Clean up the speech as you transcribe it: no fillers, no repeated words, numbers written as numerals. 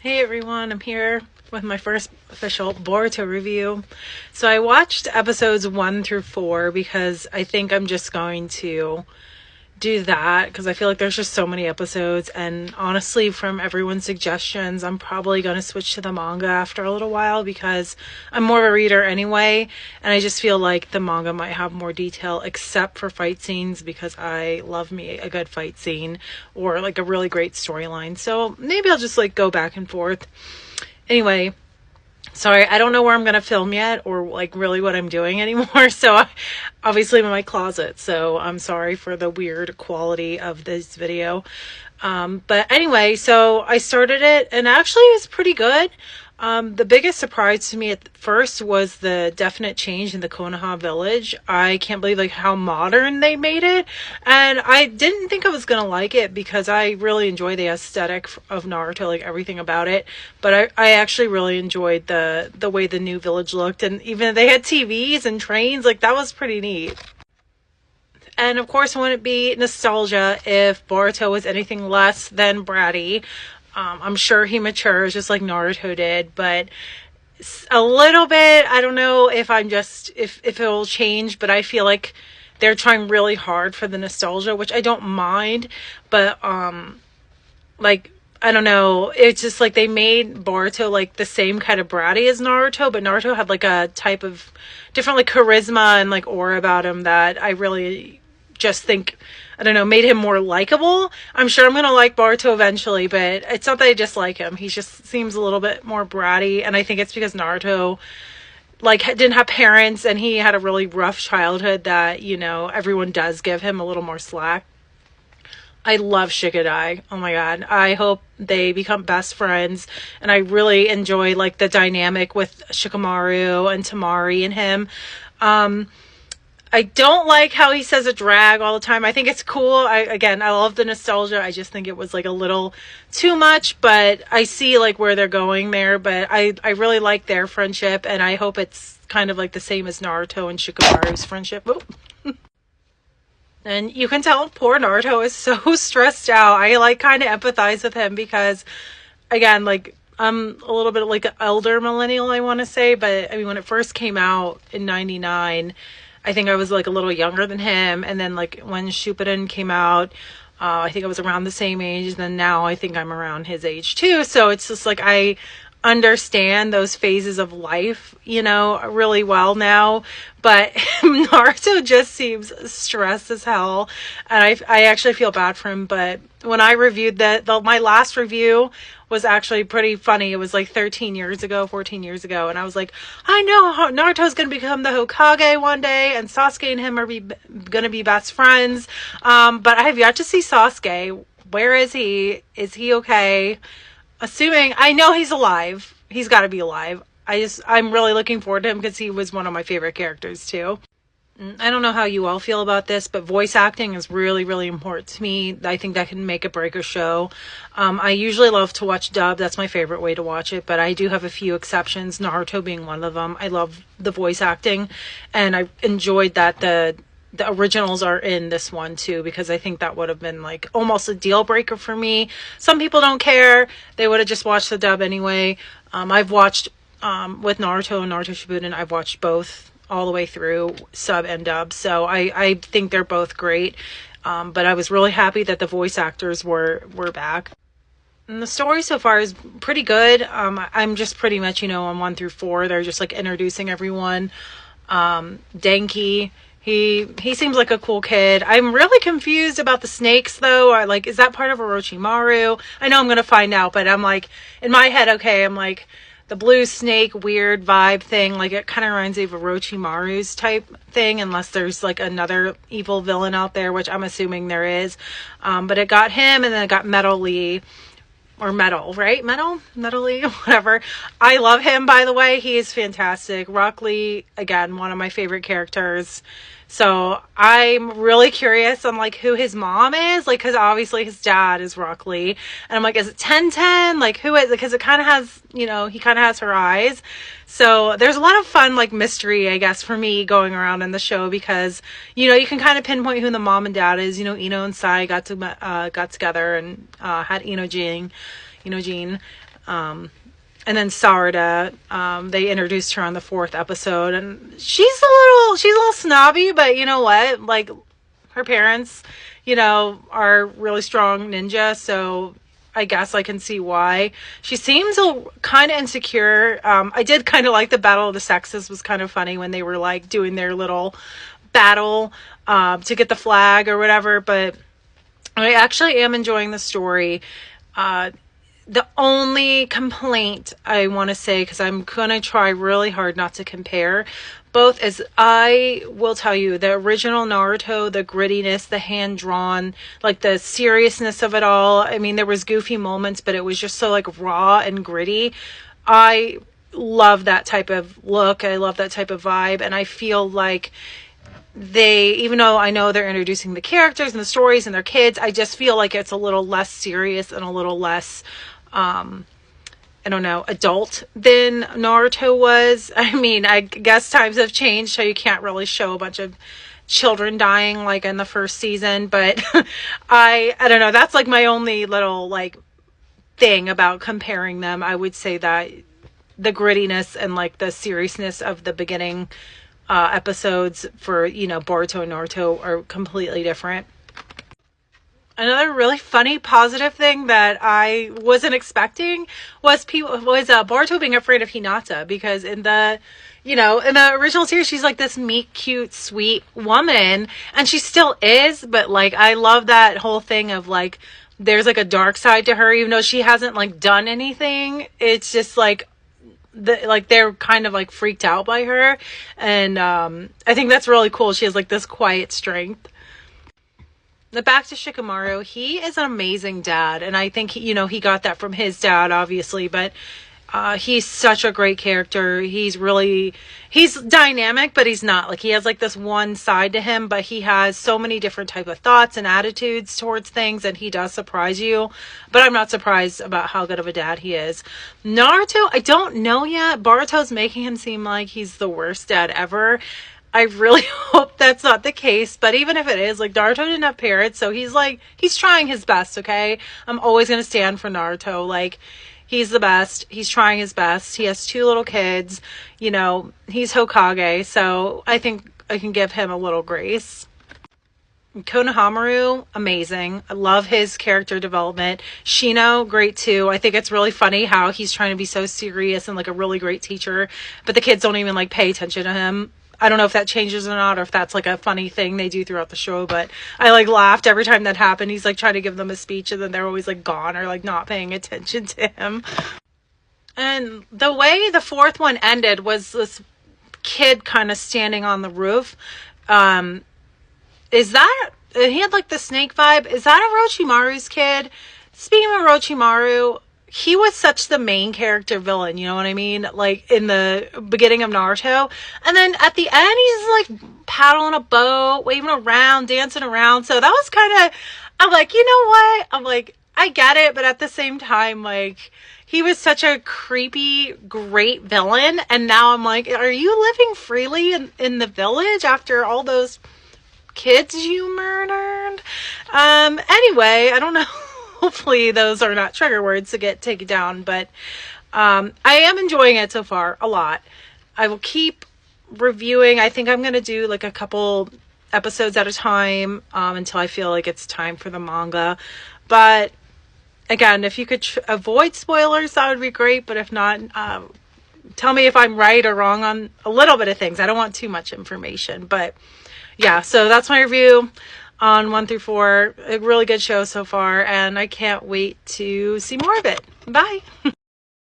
Hey everyone, I'm here with my first official Boruto review. So I watched episodes 1 through 4 because I think I'm just going to do that because I feel like there's just so many episodes, and honestly from everyone's suggestions I'm probably going to switch to the manga after a little while because I'm more of a reader anyway, and I just feel like the manga might have more detail except for fight scenes because I love me a good fight scene or like a really great storyline. So maybe I'll just like go back and forth. Anyway, sorry, I don't know where I'm going to film yet or like really what I'm doing anymore. So obviously I'm in my closet. So I'm sorry for the weird quality of this video. But anyway, so I started it and actually it was pretty good. The biggest surprise to me at first was the definite change in the Konoha village. I can't believe like how modern they made it. And I didn't think I was going to like it because I really enjoy the aesthetic of Naruto, like everything about it. But I actually really enjoyed the way the new village looked. And even they had TVs and trains, like that was pretty neat. And of course, it wouldn't be nostalgia if Boruto was anything less than bratty. I'm sure he matures just like Naruto did, but a little bit. I don't know if I'm just if it will change, but I feel like they're trying really hard for the nostalgia, which I don't mind. But like I don't know, it's just like they made Boruto like the same kind of bratty as Naruto, but Naruto had like a type of different like charisma and like aura about him that I really just think, I don't know, made him more likable. I'm sure I'm going to like Boruto eventually, but it's not that I dislike him. He just seems a little bit more bratty, and I think it's because Naruto like didn't have parents and he had a really rough childhood that, you know, everyone does give him a little more slack. I love Shikadai. Oh my god. I hope they become best friends, and I really enjoy like the dynamic with Shikamaru and Tamari and him. I don't like how he says a drag all the time. I think it's cool. I love the nostalgia. I just think it was like a little too much, but I see like where they're going there. But I really like their friendship, and I hope it's kind of like the same as Naruto and Shikamaru's friendship. Ooh. And you can tell poor Naruto is so stressed out. I like kind of empathize with him because, again, like I'm a little bit like an elder millennial, I want to say. But I mean, when it first came out in '99, I think I was like a little younger than him. And then like when Shippuden came out, I think I was around the same age. And then now I think I'm around his age too. So it's just like I understand those phases of life, you know, really well now. But Naruto just seems stressed as hell. And I actually feel bad for him. But when I reviewed my last review was actually pretty funny. It was like 14 years ago. And I was like, I know how Naruto's going to become the Hokage one day, and Sasuke and him are going to be best friends. But I have yet to see Sasuke. Where is he? Is he okay? Assuming, I know he's alive. He's got to be alive. I'm really looking forward to him because he was one of my favorite characters too. I don't know how you all feel about this, but voice acting is really, really important to me. I think that can make or break a show. I usually love to watch dub. That's my favorite way to watch it, but I do have a few exceptions, Naruto being one of them. I love the voice acting, and I enjoyed that the originals are in this one too, because I think that would have been like almost a deal breaker for me. Some people don't care. They would have just watched the dub anyway. I've watched with Naruto and Naruto Shippuden, I've watched both all the way through, sub and dub. So I think they're both great. But I was really happy that the voice actors were back. And the story so far is pretty good. I'm just pretty much, you know, on 1 through 4. They're just like introducing everyone. Denki, he seems like a cool kid. I'm really confused about the snakes though. Is that part of Orochimaru? I know I'm going to find out, but I'm like, in my head, okay, I'm like, the blue snake weird vibe thing, like it kind of reminds me of Orochimaru's type thing, unless there's like another evil villain out there, which I'm assuming there is. But it got him, and then it got Metal Lee. Or Metal, right? Metal Lee, whatever. I love him, by the way. He is fantastic. Rock Lee, again, one of my favorite characters. So I'm really curious on like who his mom is, like, because obviously his dad is Rock Lee, and I'm like, is it 1010? Like, who is it? Because it kind of has, you know, he kind of has her eyes. So there's a lot of fun like mystery, I guess, for me going around in the show, because, you know, you can kind of pinpoint who the mom and dad is. You know, Ino and Sai got together and had Ino Jean. And then Sarada, they introduced her on the 4th episode, and she's a little snobby, but you know what? Like, her parents, are really strong ninja, so I guess I can see why. She seems kind of insecure. I did kind of like the Battle of the Sexes. Was kind of funny when they were like doing their little battle to get the flag or whatever, but I actually am enjoying the story. The only complaint I want to say, because I'm going to try really hard not to compare both, is I will tell you the original Naruto, the grittiness, the hand-drawn, like the seriousness of it all. I mean, there was goofy moments, but it was just so like raw and gritty. I love that type of look. I love that type of vibe. And I feel like even though I know they're introducing the characters and the stories and their kids, I just feel like it's a little less serious and a little less, I don't know, adult than Naruto was. I mean, I guess times have changed, so you can't really show a bunch of children dying like in the first season, but I don't know, that's like my only little like thing about comparing them. I would say that the grittiness and like the seriousness of the beginning episodes for, Boruto and Naruto are completely different. Another really funny positive thing that I wasn't expecting was Boruto being afraid of Hinata, because in the original series she's like this meek, cute, sweet woman, and she still is, but like I love that whole thing of like there's like a dark side to her, even though she hasn't like done anything. It's just like they're kind of like freaked out by her, and I think that's really cool. She has like this quiet strength. Back to Shikamaru, he is an amazing dad, and I think he got that from his dad, obviously, but he's such a great character. He's dynamic, but he's not like, he has like this one side to him, but he has so many different type of thoughts and attitudes towards things, and he does surprise you. But I'm not surprised about how good of a dad he is. Naruto, I don't know yet. Boruto's making him seem like he's the worst dad ever. I really hope that's not the case, but even if it is, like, Naruto didn't have parents, so he's trying his best, okay? I'm always gonna stand for Naruto. Like, he's the best. He's trying his best. He has 2 little kids. He's Hokage, so I think I can give him a little grace. Konohamaru, amazing. I love his character development. Shino, great too. I think it's really funny how he's trying to be so serious and like a really great teacher, but the kids don't even like pay attention to him. I don't know if that changes or not, or if that's like a funny thing they do throughout the show, but I like laughed every time that happened. He's like trying to give them a speech, and then they're always like gone or like not paying attention to him. And the way the 4th one ended was this kid kind of standing on the roof. He had like the snake vibe. Is that Orochimaru's kid? Speaking of Orochimaru, he was such the main character villain, you know what I mean? Like in the beginning of Naruto. And then at the end, he's like paddling a boat, waving around, dancing around. So that was kind of, I'm like, you know what? I'm like, I get it. But at the same time, like, he was such a creepy, great villain. And now I'm like, are you living freely in the village after all those kids you murdered? Anyway, I don't know. Hopefully those are not trigger words to get taken down, but I am enjoying it so far a lot. I will keep reviewing. I think I'm going to do like a couple episodes at a time until I feel like it's time for the manga. But again, if you could avoid spoilers, that would be great. But if not, tell me if I'm right or wrong on a little bit of things. I don't want too much information, but yeah, so that's my review on 1 through 4. A really good show so far, and I can't wait to see more of it. Bye.